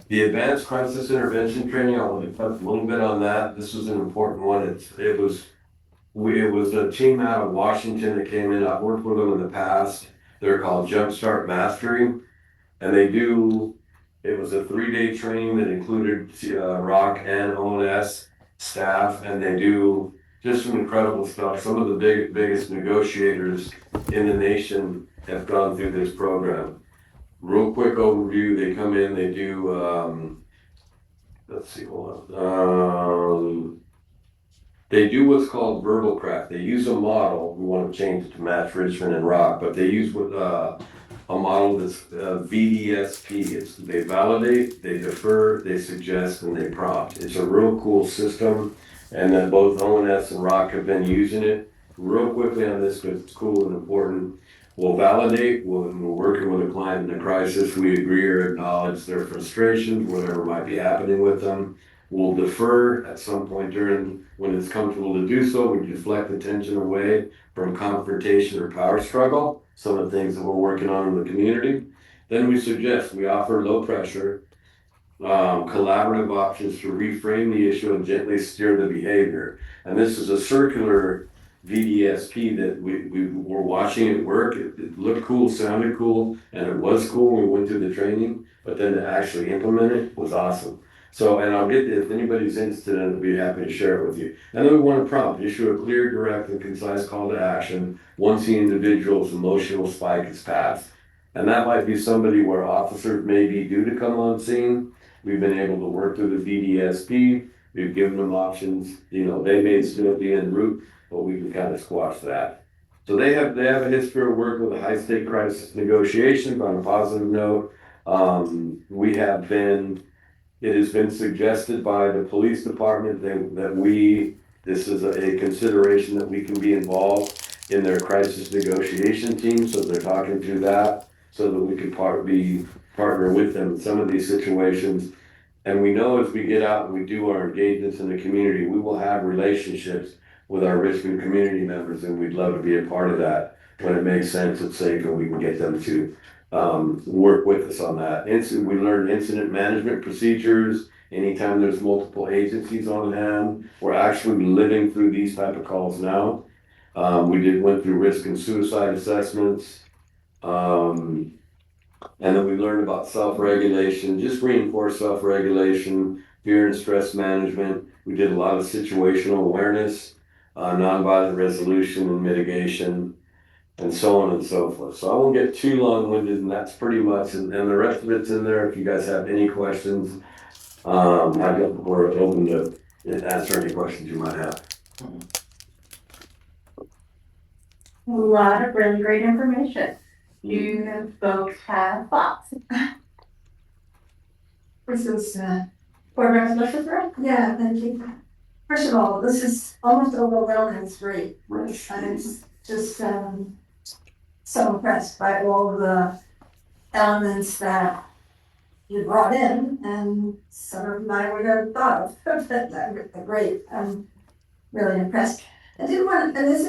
The advanced crisis intervention training, I want to touch a little bit on that. This was an important one. It was a team out of Washington that came in. I've worked with them in the past. They're called Jumpstart Mastery, and it was a 3-day training that included ROC and ONS staff, and they do just some incredible stuff. Some of the biggest negotiators in the nation have gone through this program. Real quick overview, they come in, they do, let's see, hold on. They do what's called verbal craft. They use a model, we want to change it to match Richmond and ROC, but they use a model that's VDSP. They validate, they defer, they suggest, and they prompt. It's a real cool system, and then both ONS and ROC have been using it. Real quickly on this, because it's cool and important, we'll validate when we're working with a client in a crisis. We agree or acknowledge their frustrations, whatever might be happening with them. We'll defer at some point when it's comfortable to do so. We deflect attention away from confrontation or power struggle, some of the things that we're working on in the community. Then we offer low pressure, collaborative options to reframe the issue and gently steer the behavior. And this is a circular VDSP that we were watching it work. It looked cool, sounded cool, and it was cool when we went through the training, but then to actually implement it was awesome. So, and I'll get if anybody's interested in it, I'll be happy to share it with you. And then we want to prompt, issue a clear, direct, and concise call to action once the individual's emotional spike is passed. And that might be somebody where officers may be due to come on scene. We've been able to work through the VDSP. We've given them options. They may still be en route, but we can kind of squash that. So they have a history of work with a high stake crisis negotiations. On a positive note, it has been suggested by the police department that this is a consideration that we can be involved in their crisis negotiation team. So they're talking through that so that we can partner with them in some of these situations. And we know as we get out and we do our engagements in the community, we will have relationships with our Richmond community members, and we'd love to be a part of that when it makes sense, it's safe, and we can get them to work with us on that. We learn incident management procedures. Anytime there's multiple agencies on hand, we're actually living through these type of calls now. We went through risk and suicide assessments. And then we learned about self-regulation, just reinforce self-regulation, fear and stress management. We did a lot of situational awareness, nonviolent resolution and mitigation, and so on and so forth. So I won't get too long-winded, and that's pretty much, and the rest of it's in there. If you guys have any questions, we're open to answer any questions you might have. A lot of really great information. You folks have thoughts? This is, Board Member Lichtenberg? yeah, thank you. First of all, this is almost overwhelming. It's great. Right. And it's just so impressed by all the elements that you brought in, and some of them I would have thought of. But great. I'm really impressed. I did want, and this is